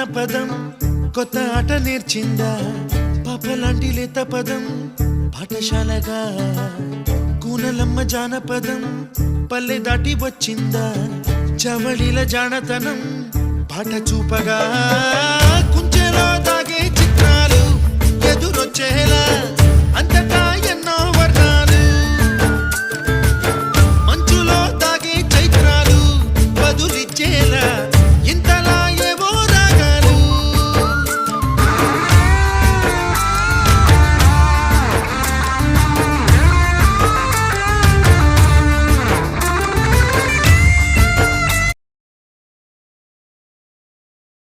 జానపదం కొత్త ఆట నేర్చిందా పాపలాంటి లేత పదం పాఠశాలగా కూనలమ్మ జానపదం పల్లె దాటి వచ్చిందా చవళిల జానతనం పాట చూపగా కుంచెలో తాగే చిత్రాలు ఎదురొచ్చేలా అంతటా